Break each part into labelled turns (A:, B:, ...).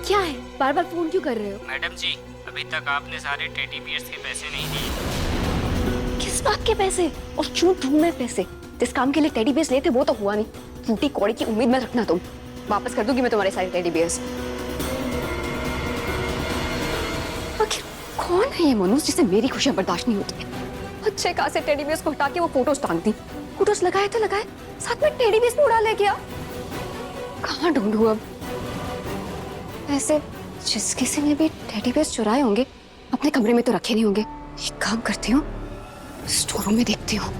A: क्या है, बार बार फोन क्यों कर रहे हो?
B: मैडम जी, अभी तक आपने सारे टेडी बियर्स के पैसे नहीं दिए।
A: किस बात के पैसे? और क्यों दूं मैं पैसे? जिस काम के लिए टेडी बियर्स लेते वो तो हुआ नहीं। टूटी कौड़ी की उम्मीद मत रखना तुम। वापस कर दूंगी मैं तुम्हारे सारे टेडी बियर्स। आखिर कौन है ये मनुष्य जिसे मेरी खुशियां बर्दाश्त नहीं होती? अच्छे खासे टेडी बियर्स को हटा के वो फोटोज टांग दी। फोटोज लगाए तो लगाए, साथ में टेडी बियर्स भी उड़ा ले गया। कहाँ ढूंढूं अब? ऐसे जिस किसी ने भी टेडी बियर्स चुराए होंगे अपने कमरे में तो रखे नहीं होंगे। एक काम करती हूँ, स्टोर रूम में देखती हूँ।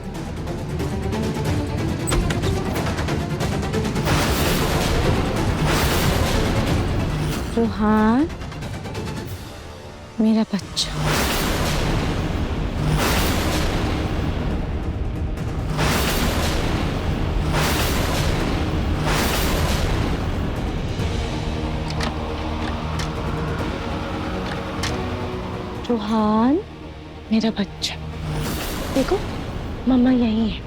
C: रूहान, मेरा बच्चा। रूहान, मेरा बच्चा। देखो, मम्मा यही है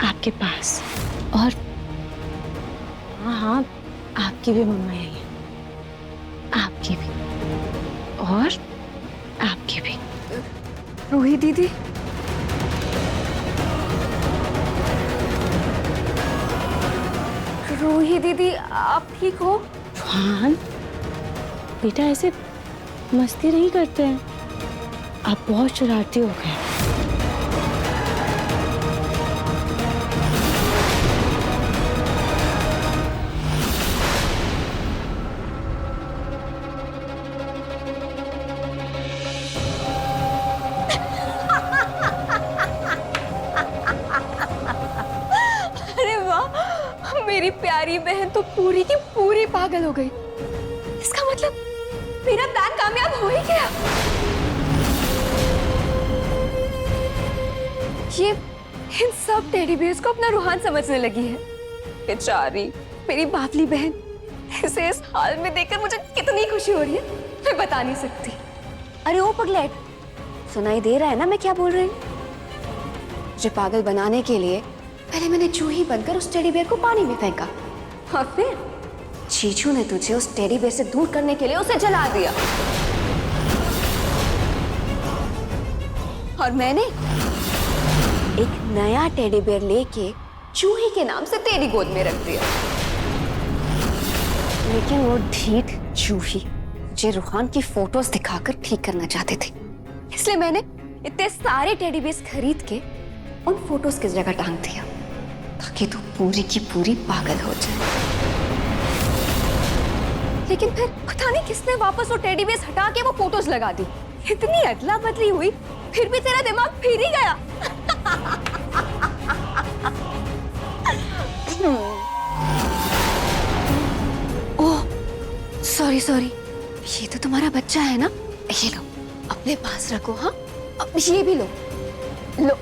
C: आपके पास। और हाँ हाँ, आपकी भी मम्मा यही है, आपकी भी और आपकी भी।
A: रूही दीदी, रूही दीदी आप ठीक हो?
C: रूहान बेटा, ऐसे मस्ती नहीं करते हैं, आप बहुत शरारती हो गए।
A: अरे वाह, मेरी प्यारी बहन तो पूरी की पूरी पागल हो गई। इसका मतलब मेरा प्लान कामयाब हो ही गया। ये इन सब टेडी बियर्स को अपना रूहान समझने लगी है। बेचारी मेरी बावली बहन, इसे इस हाल में देखकर मुझे कितनी खुशी हो रही है मैं बता नहीं सकती। अरे ओ पगलेट, सुनाई दे रहा है ना मैं क्या बोल रही हूँ? मुझे पागल बनाने के लिए पहले मैंने चूही बनकर उस टेडी बियर को पानी में फेंका और फिर चीचू ने तुझे उस टेडी बियर से दूर करने के लिए उसे जला दिया। और मैंने एक नया टेडी बियर लेके चूही के नाम से तेरी गोद में रख दिया। लेकिन वो ढीठ चूही मुझे रूहान की फोटोज दिखाकर ठीक करना चाहते थे, इसलिए मैंने इतने सारे टेडी बियर्स खरीद के उन फोटोज की जगह टांग दिया ताकि तू पूरी की पूरी पागल हो जाए। लेकिन फिर पता नहीं किसने वापस वो टेडी बियर्स हटा के वो फोटोज लगा दी। इतनी अदला बदली हुई फिर भी तेरा दिमाग फिर ही गया। ओह सॉरी सॉरी, ये तो तुम्हारा बच्चा है ना, ये लो अपने पास रखो। हाँ अब ये भी लो, लो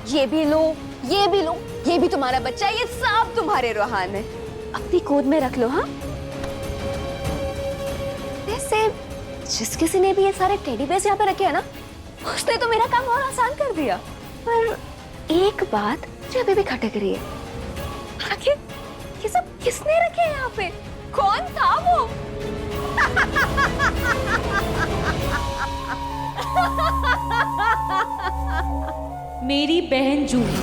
A: ये भी लो, ये भी लो, ये भी तुम्हारा बच्चा है, ये सब तुम्हारे रूहान है, अपनी गोद में रख लो। हाँ वैसे जिस किसी ने भी ये सारे टेडी बियर्स यहाँ पे रखे हैं ना, उसने तो मेरा काम और आसान कर दिया। पर एक बात जो अभी भी खटक रही है, आखिर ये सब किसने रखे हैं यहाँ पे? कौन था वो?
C: मेरी बहन जूही।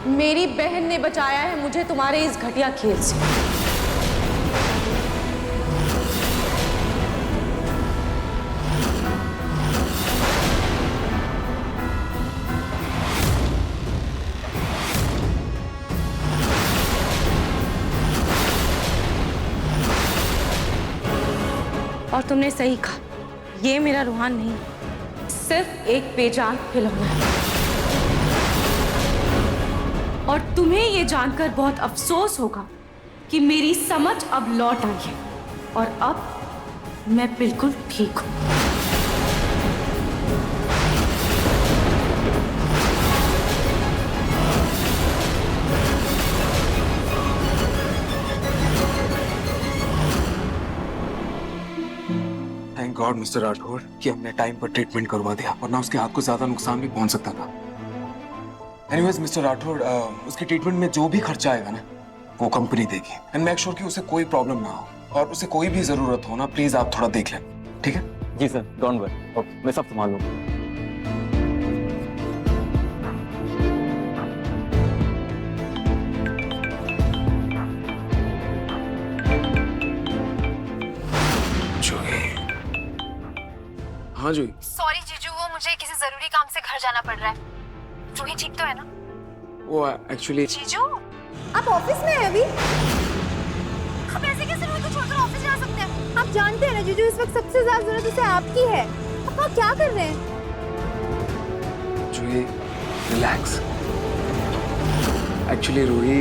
C: मेरी बहन ने बचाया है मुझे तुम्हारे इस घटिया खेल से। और तुमने सही कहा, ये मेरा रूहान नहीं, सिर्फ एक बेजान खिलौना है। और तुम्हें ये जानकर बहुत अफसोस होगा कि मेरी समझ अब लौट आई है और अब मैं बिल्कुल ठीक हूं।
D: थैंक गॉड मिस्टर राठौर कि हमने टाइम पर ट्रीटमेंट करवा दिया, वरना उसके हाथ को ज्यादा नुकसान भी पहुंच सकता था। एनीवेज मिस्टर राठौर, उसकी ट्रीटमेंट में जो भी खर्चा आएगा ना वो कंपनी देगी, एंड मेक श्योर कि उसे कोई प्रॉब्लम ना हो, और उसे कोई भी जरूरत हो ना प्लीज आप थोड़ा देख लें, ठीक है?
E: जी सर, डोंट वरी, मैं सब संभाल लूंगा।
D: हाँ जूही।
F: सॉरी जीजू, वो मुझे किसी जरूरी काम से घर जाना पड़ रहा है। रूही ठीक तो है ना?
D: वो एक्चुअली
F: जीजू, आप ऑफिस में हैं अभी? आप ऐसे कैसे रूही को छोड़कर ऑफिस जा सकते हैं? आप जानते हैं ना जीजू, इस वक्त सबसे ज्यादा जरूरत उसे आपकी है। आप वहाँ क्या कर रहे हैं?
D: जूही रिलैक्स। एक्चुअली रूही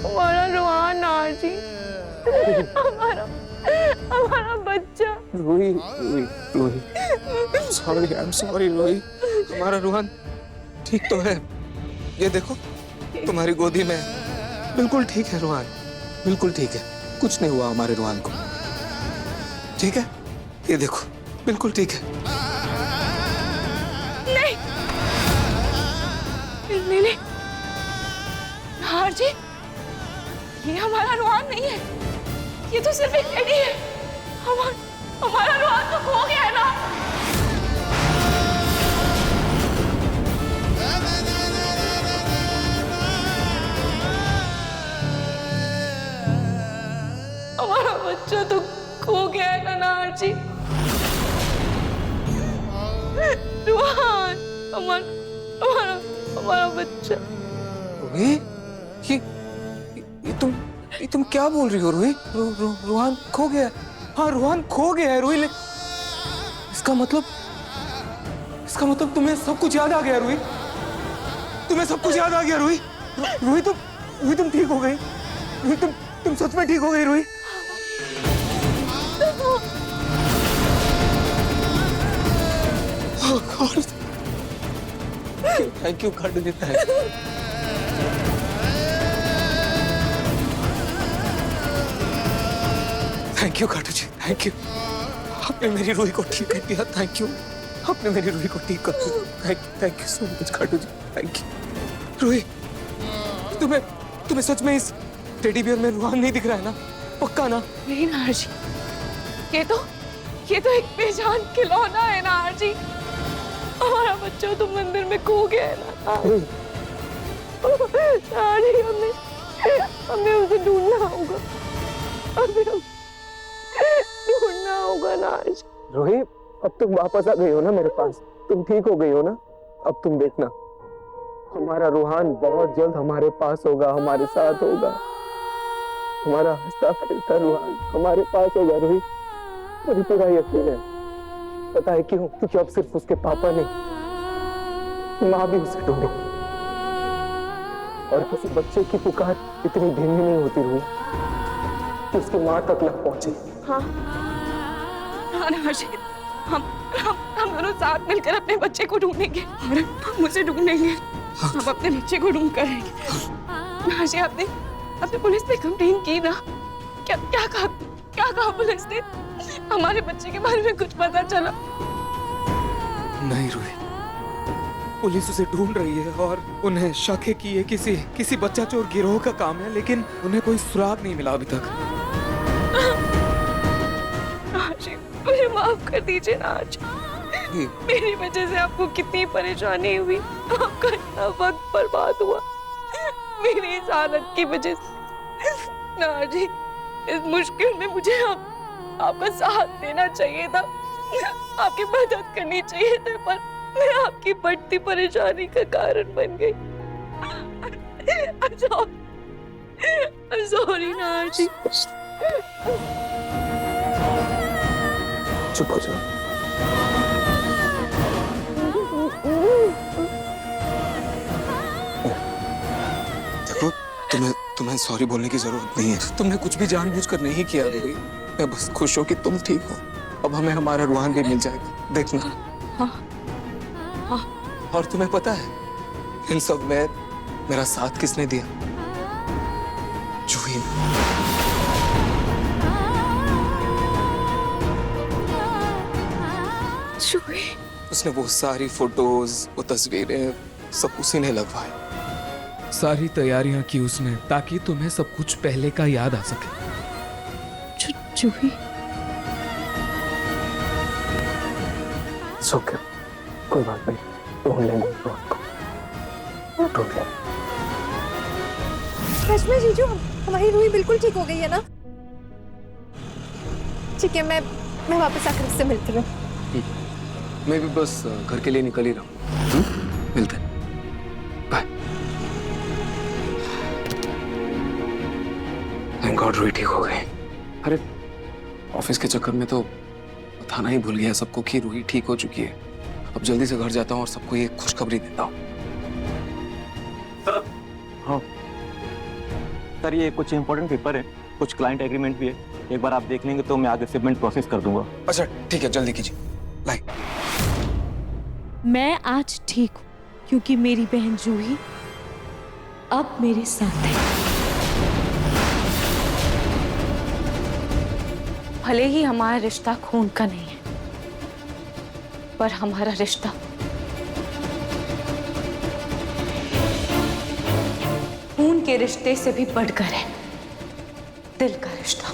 A: हमारा रुहान आरजी, हमारा बच्चा।
D: Ruhi Ruhi Ruhi sorry, I am sorry Ruhi. हमारा रूहान ठीक तो है, ये देखो तुम्हारी गोदी में बिल्कुल ठीक है रूहान, बिल्कुल ठीक है, कुछ नहीं हुआ हमारे रूहान को, ठीक है? ये देखो बिल्कुल ठीक है।
A: नहीं नहीं नहीं आरजी, ये हमारा रुहान नहीं है, ये तो सिर्फ एक टेडी है। हमारा रुहान तो खो गया है ना। हमारा बच्चा तो खो गया है ना नारजी। रुहान, हमारा हमारा बच्चा।
D: रूही ये तुम क्या बोल रही हो रूही? रूहान खो गया? हाँ रूहान खो गया है रूही। इसका मतलब तुम्हें सब कुछ याद आ गया रूही? तुम्हें सब कुछ याद आ गया रूही? रूही तुम ठीक हो गई? रूही तुम सच में ठीक हो गई Ruhi? Thank you God, thank you Katu ji, thank you. आपने मेरी रूही को ठीक कर दिया, थैंक यू। आपने मेरी रूही को ठीक कर दिया, थैंक यू सो मच काटू जी, थैंक यू। रूही तुम्हें सच में इस टेडी बियर में रूहान नहीं दिख रहा है ना? पक्का ना?
A: नहीं नारजी, ये तो एक बेजान खिलौना है नारजी। हमारा बच्चा तो मंदिर में खो गया है ना नारजी। हमें उसे ढूंढना होगा, ढूंढना होगा नारजी।
D: रूही अब तुम वापस आ गई हो ना मेरे पास, तुम ठीक हो गई हो ना? अब तुम देखना हमारा रूहान बहुत जल्द हमारे पास होगा, हमारे साथ होगा। हमारा हंसता खेलता रूहान हमारे पास होगा रूही, मुझे पूरा यकीन है। पता है क्यों? क्योंकि अब सिर्फ उसके पापा नहीं, माँ भी उसे ढूंढे। और किसी बच्चे की पुकार इतनी धीमी नहीं होती रूही कि उसकी माँ तक न पहुंचे।
A: हाँ नारजी, हम दोनों साथ मिलकर अपने बच्चे को ढूंढेंगे और हम उसे ढूंढेंगे। हम अपने बच्चे को ढूंढ कर आएंगे। नारजी, आपने पुलिस पे कंप्लेन की ना? क्या कहा पुलिस ने? हमारे बच्चे के बारे में कुछ पता चला?
D: नहीं रूही, पुलिस उसे ढूंढ रही है और उन्हें शक है कि ये किसी बच्चा चोर गिरोह का काम है, लेकिन उन्हें कोई सुराग नहीं मिला अभी तक।
A: नारजी, मुझे माफ कर दीजिए नारजी। मेरी वजह से आपको कितनी परेशानी हुई, आपका इतना वक्त बर्बाद हुआ मेरी इस हालत की वजह से। नारजी, इस मुश्किल में मुझे आपका साथ देना चाहिए था, आपकी मदद करनी चाहिए थी, पर मैं आपकी बढ़ती परेशानी का कारण बन गई। I'm sorry नारजी।
D: चुप हो जाओ। देखो तुम्हें सॉरी बोलने की जरूरत नहीं है, तुमने कुछ भी जानबूझकर नहीं किया रूही। मैं बस खुश हूं कि तुम ठीक हो। अब हमें हमारा रूहान भी मिल जाएगा, देखना।
A: हाँ।
D: और तुम्हें पता है इन सब में मेरा साथ किसने दिया? जूही ने।
A: जूही?
D: उसने वो सारी फोटोज, वो तस्वीरें सब उसी ने लगवाए। सारी तैयारियां की उसने ताकि तुम्हें सब कुछ पहले का याद आ सके।
A: जूही?
D: ओके, कोई बात नहीं, ढूंढ लेंगे रोहन को, ढूंढ लेंगे।
F: सच में जीजू, हमारी रूही बिल्कुल ठीक हो गई है ना? ठीक है, मैं वापस आकर उससे मिलती हूँ।
D: मैं भी बस घर के लिए निकल ही रहा हूँ। मिलते हैं, बाय। थैंक गॉड रूही ठीक हो गई। अरे ऑफिस के चक्कर में तो बताना ही भूल गया सबको कि रूही ठीक हो चुकी है। अब जल्दी से घर जाता हूँ और सबको ये खुशखबरी देता हूँ।
E: हाँ सर, ये कुछ इंपॉर्टेंट पेपर है, कुछ क्लाइंट एग्रीमेंट भी है। एक बार आप देख लेंगे तो मैं आगे शिपमेंट प्रोसेस कर दूंगा।
D: अच्छा ठीक है, जल्दी कीजिए। लाइक
C: मैं आज ठीक हूँ क्योंकि मेरी बहन जूही अब मेरे साथ है। भले ही हमारा रिश्ता खून का नहीं है, पर हमारा रिश्ता खून के रिश्ते से भी बढ़कर है, दिल का रिश्ता।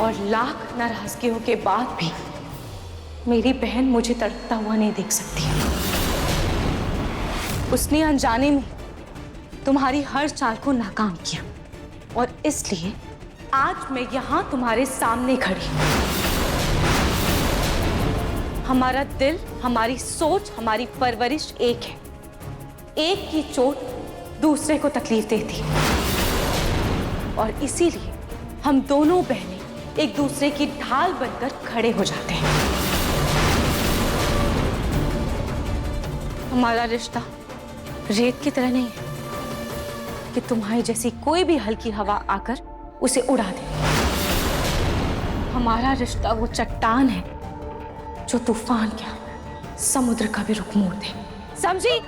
C: और लाख नाराजगियों के बाद भी मेरी बहन मुझे तड़पता हुआ नहीं देख सकती। उसने अनजाने में तुम्हारी हर चाल को नाकाम किया और इसलिए आज मैं यहां तुम्हारे सामने खड़ी हूं। हमारा दिल, हमारी सोच, हमारी परवरिश एक है। एक की चोट दूसरे को तकलीफ देती है और इसीलिए हम दोनों बहनें एक दूसरे की ढाल बनकर खड़े हो जाते हैं। हमारा रिश्ता रेत की तरह नहीं है कि तुम्हारी जैसी कोई भी हल्की हवा आकर उसे उड़ा दे। हमारा रिश्ता वो चट्टान है जो तूफान क्या समुद्र का भी रुख मोड़ दे। समझी?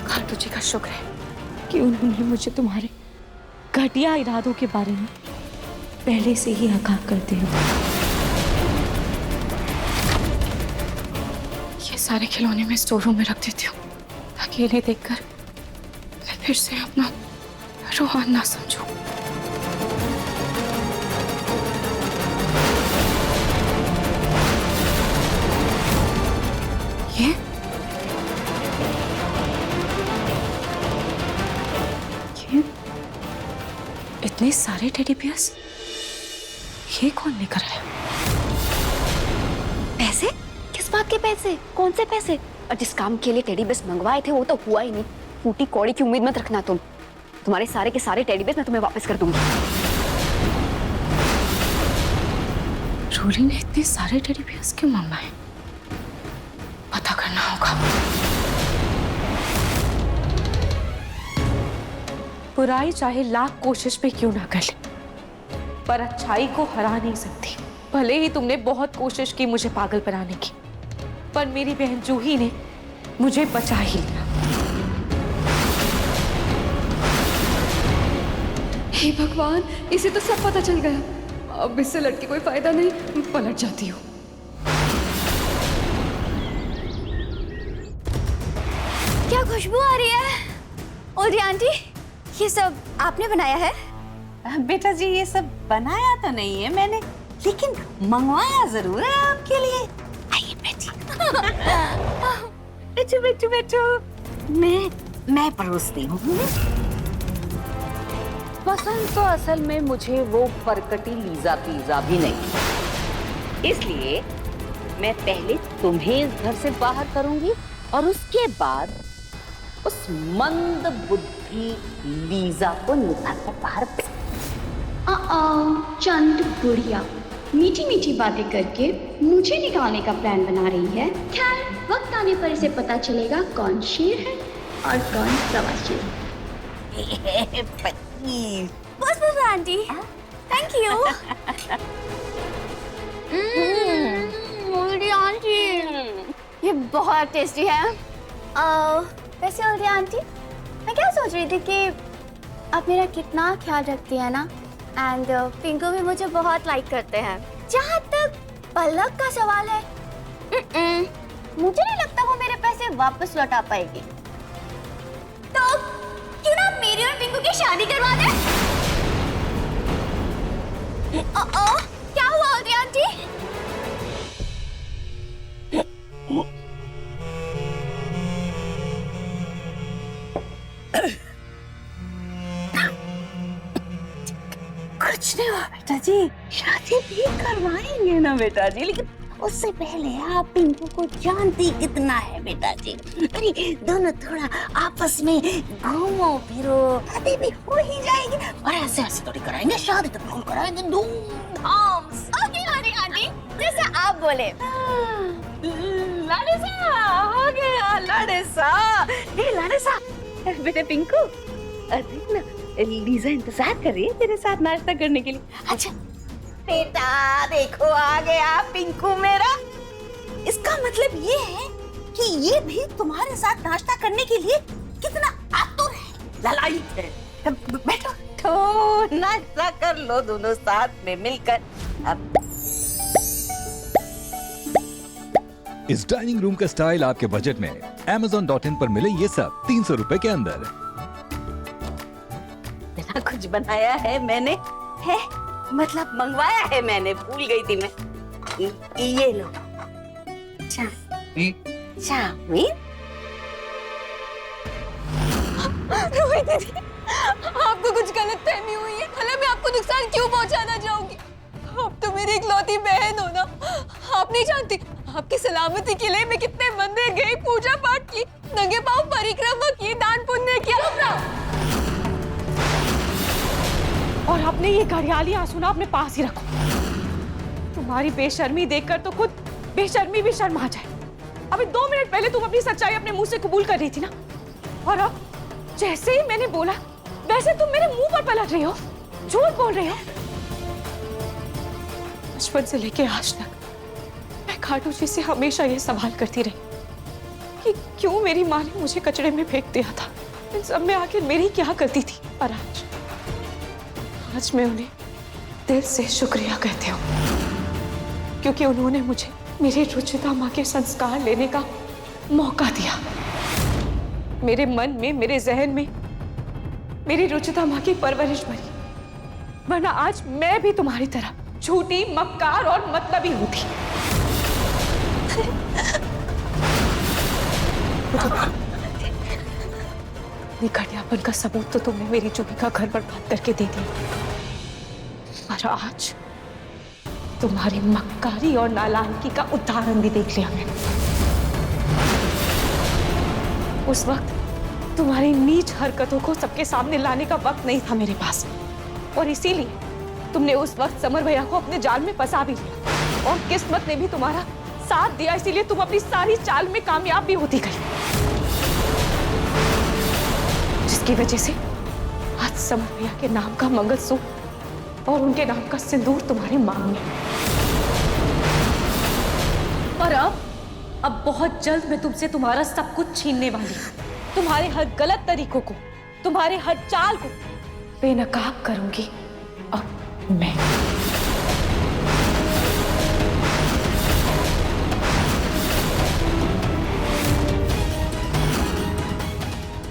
C: खाटू जी का शुक्र है कि उन्होंने मुझे तुम्हारे घटिया इरादों के बारे में पहले से ही आगाह कर दिया। ये सारे खिलौने मैं स्टोर रूम में रख देती हूँ ताकि इन्हें देखकर मैं फिर से अपना रोहन ना समझूं। ये इतने सारे टेडी बियर्स ये कौन लेकर आया?
A: पैसे? किस बात के पैसे? कौन से पैसे? और जिस काम के लिए टेडी बेस मंगवाए थे वो तो हुआ ही नहीं। फूटी कौड़ी की उम्मीद मत रखना तुम। तुम्हारे सारे के सारे टेडी बेस मैं तुम्हें वापस कर दूंगी।
C: रूली ने इतने सारे टेडी बियर्स क्यों मंगवाए? पता करना होगा। बुराई चाहे लाख कोशिश भी क्यों ना कर ले, पर अच्छाई को हरा नहीं सकती। भले ही तुमने बहुत कोशिश की मुझे पागल बनाने की, पर मेरी बहन जूही ने मुझे बचा ही लिया।
A: हे भगवान, इसे तो सब पता चल गया। अब इससे लड़के कोई फायदा नहीं, पलट जाती हूँ।
F: क्या खुशबू आ रही है? और आंटी, ये सब आपने बनाया है?
G: बेटा जी, ये सब बनाया तो नहीं है मैंने, लेकिन मंगवाया जरूर है आपके लिए। आइए बैठो बैठो बैठो। मैं परोसती हूँ। पसंद तो असल में मुझे वो परकटी लीजा पिज्जा भी नहीं, इसलिए मैं पहले तुम्हें इस घर से बाहर करूंगी और उसके बाद उस मंद बुद्धि लीजा को निकाल कर बाहर।
H: चंद बुढ़िया मीठी मीठी बातें करके मुझे निकालने का प्लान बना रही है। खैर, वक्त आने पर इसे पता चलेगा कौन शेर है और कौन प्रवासी।
F: बस बस aunty, thank you. Modi aunty, ये बहुत टेस्टी है। वैसे मोदी आंटी, मैं क्या सोच रही थी कि आप मेरा कितना ख्याल रखती है ना, एंड पिंकू भी मुझे बहुत लाइक करते हैं। जहाँ तक पलक का सवाल है, मुझे नहीं लगता वो मेरे पैसे वापस लौटा पाएगी। तो क्यों ना मेरी और पिंकू की शादी करवा दे? क्या हुआ होती आंटी?
G: कुछ नहीं हुआ बेटा जी, शादी भी करवाएंगे ना बेटा जी, लेकिन उससे पहले आप पिंकू को जानती कितना है बेटा जी। अरे दोनों थोड़ा आपस में घूमो फिरो, शादी भी हो ही जाएगी। और ऐसे ऐसे थोड़ी कराएंगे, शादी तो बिल्कुल कराएंगे धूमधाम से।
F: ओके आंटी, आंटी जैसे आप बोले।
G: लाडेसा हो गया, लाडेसा। हे लाडेसा, बेटे पिंकू, देख ना लीजा इंतजार कर रही है तेरे साथ नाश्ता करने के लिए। अच्छा बेटा देखो आ गया पिंकू मेरा। इसका मतलब ये है कि ये भी तुम्हारे साथ नाश्ता करने के लिए कितना आतुर है, लालायित है। बैठो तो नाश्ता कर लो दोनों साथ में मिलकर। अब
I: इस डाइनिंग रूम का स्टाइल आपके बजट में Amazon.in पर मिले ये सब 300 रुपए के अंदर।
G: बिना कुछ बनाया है मैंने, है मतलब मंगवाया है मैंने, भूल गई थी मैं। ये लो चाउमीन।
A: रोहित दीदी, आपको कुछ गलत फहमी हुई है। भला मैं आपको नुकसान क्यों पहुंचाना चाहूंगी? आप तो मेरी इकलौती बहन हो ना। आप नहीं जानती आपकी सलामती के लिए मैं कितने मंदिर गई, पूजा पाठ की, नंगे पांव परिक्रमा की, दान पुण्य किया।
C: और अपने ये घड़ियाली आंसू ना अपने पास ही रखो। तुम्हारी बेशर्मी देखकर तो खुद बेशर्मी भी शर्मा जाए। अभी 2 मिनट पहले तुम अपनी सच्चाई अपने मुंह से कबूल कर रही थी ना, और अब जैसे ही मैंने बोला वैसे तुम मेरे मुंह पर पलट रही हो, झूठ बोल रही हो। बचपन से लेके आज तक मैं खाटू जी से हमेशा ये सवाल करती रही कि क्यों मेरी माँ ने मुझे कचड़े में फेंक दिया था। इन सब में आखिर मेरी क्या गलती थी? और आज मैं उन्हें दिल से शुक्रिया कहती हूँ, क्योंकि उन्होंने मुझे मेरी रुचिता माँ के संस्कार लेने का मौका दिया। मेरे मन में, मेरे जहन में मेरी रुचिता माँ की परवरिश भरी, वरना आज मैं भी तुम्हारी तरह झूठी, मक्कार और मतलबी होती। घटियापन का सबूत तो तुमने मेरी चुपी का घर बर्बाद करके दे दिया, और आज तुम्हारी मक्कारी और नालायकी का उदाहरण भी देख लिया मैंने। उस वक्त तुम्हारी नीच हरकतों को सबके सामने लाने का वक्त नहीं था मेरे पास, और इसीलिए तुमने उस वक्त समर भैया को अपने जाल में फंसा भी लिया, और किस्मत ने भी तुम्हारा साथ दिया, इसीलिए तुम अपनी सारी चाल में कामयाब भी होती गई, जिसकी वजह से आज समर भैया के नाम का मंगलसूत्र और उनके नाम का सिंदूर तुम्हारे मांग में। और अब बहुत जल्द मैं तुमसे तुम्हारा सब कुछ छीनने वाली हूँ। तुम्हारे हर गलत तरीकों को, तुम्हारे हर चाल को बेनकाब करूंगी अब मैं।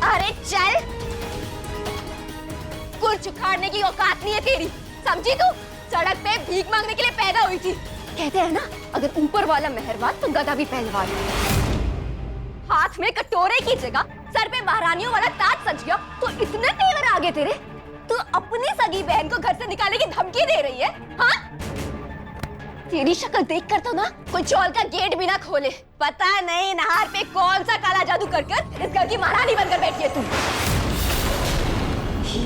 F: अरे चल, कुछ उखाड़ने की औकात नहीं है तेरी, समझी तू? सड़क पे भीख मांगने के लिए पैदा हुई थी। कहते हैं ना, अगर ऊपर वाला मेहरबान तो गधा भी पहलवान। हाथ में कटोरे की जगह सर पे महारानियों वाला ताज सज गया तो इतने तेवर आ गए तेरे? तू अपनी सगी बहन को घर से निकालने की धमकी दे रही है? हाँ? तेरी शक्ल देखकर तो ना कोई चौल का गेट भी ना खोले। पता नहीं नहार पे कौन सा काला जादू कर कर इस घर की महारानी बनकर बैठी है तू।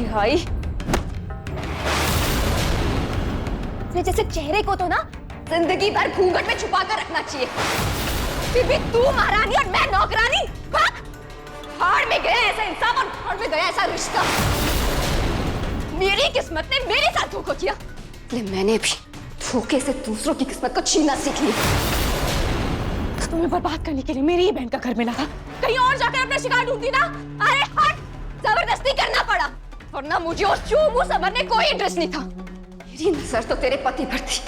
F: भाई जैसे चेहरे को तो ना जिंदगी भर घूंघट में छुपा कर रखना चाहिए, फिर भी तू महारानी और मैं नौकरानी। भाड़ में गया ऐसा इंसाफ और भाड़ में गया ऐसा रिश्ता। मेरी किस्मत ने मेरे साथ धोखा किया, इसलिए मैंने भी धोखे से दूसरों की किस्मत को छीनना सीख लिया।
C: तुम्हें बर्बाद करने के लिए मेरी ही बहन का घर मिला था, कहीं और जाकर अपना शिकार ढूंढती ना।
F: अरे हट, जबरदस्ती करना पड़ा, वरना मुझे उस चूमू समर में कोई इंटरेस्ट नहीं था। मेरी नजर तो तेरे पति पर थी,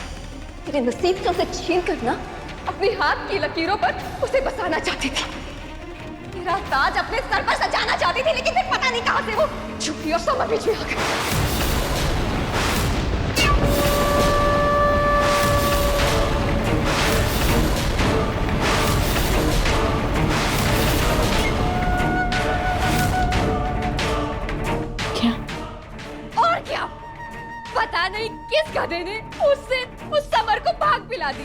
F: तेरे नसीब से उसे छीन कर ना अपने हाथ की लकीरों पर उसे बसाना चाहती थी। तेरा ताज अपने सर पर सजाना चाहती थी, लेकिन फिर पता नहीं कहां से वो झुकी और समर बीच में आ गई। पता नहीं किस गधे ने उससे उस समर को भाग पिला दी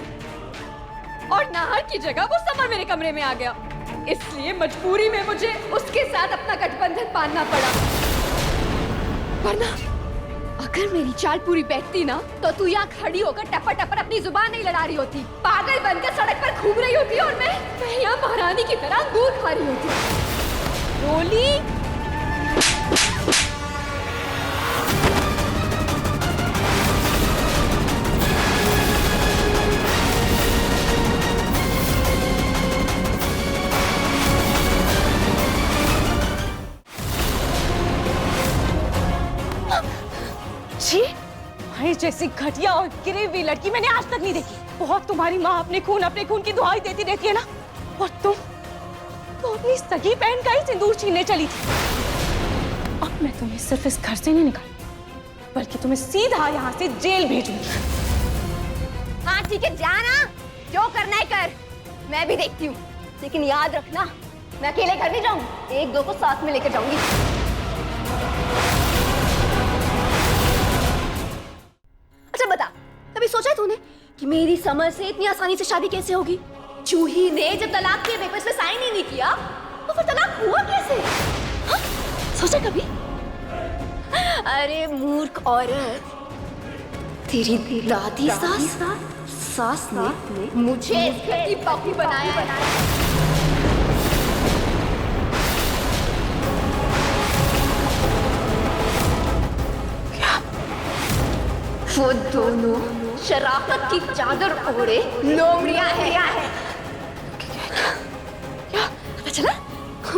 F: और नाहर की जगह वो समर मेरे कमरे में आ गया। इसलिए मजबूरी में मुझे उसके साथ अपना गठबंधन बांधना पड़ा, वरना अगर मेरी चाल पूरी बैठती ना तो तू यहाँ खड़ी होकर टपर टपर अपनी जुबान नहीं लड़ा रही होती, पागल बनकर सड़क पर घूम रही होती और मैं यहाँ महारानी की तरह दूध खा रही होती। रोली,
C: जैसी घटिया और गिरी हुई लड़की मैंने आज तक नहीं देखी। बहुत तुम्हारी माँ अपने खून की दुहाई देती रहती है ना, और तुम तो अपनी सगी बहन का ही सिंदूर छीनने चली थी। अब मैं तुम्हें सिर्फ इस घर से नहीं निकालूंगी, बल्कि तुम्हें सीधा यहाँ से जेल भेजूंगी।
F: हाँ ठीक है, जाना, जो करना है कर, मैं भी देखती हूँ। लेकिन याद रखना, मैं अकेले घर नहीं जाऊंगी, एक दो को साथ में लेकर जाऊंगी। अच्छा बता, कभी सोचा है तूने कि मेरी समर से इतनी आसानी से शादी कैसे होगी? चूही ने जब तलाक के पेपर्स पे साइन ही नहीं किया, तो फिर तलाक हुआ कैसे? हाँ? सोचा कभी? अरे मूर्ख औरत, तेरी दादी सास ने मुझे इस घर की बहू बनाया है। वो दोनों शराफत की चादर ओढ़े लोमड़ियां हैं। क्या पता चला?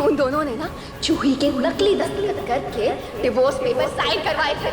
F: उन दोनों ने ना चूही के नकली दस्तखत करके डिवोर्स पेपर साइन करवाए थे।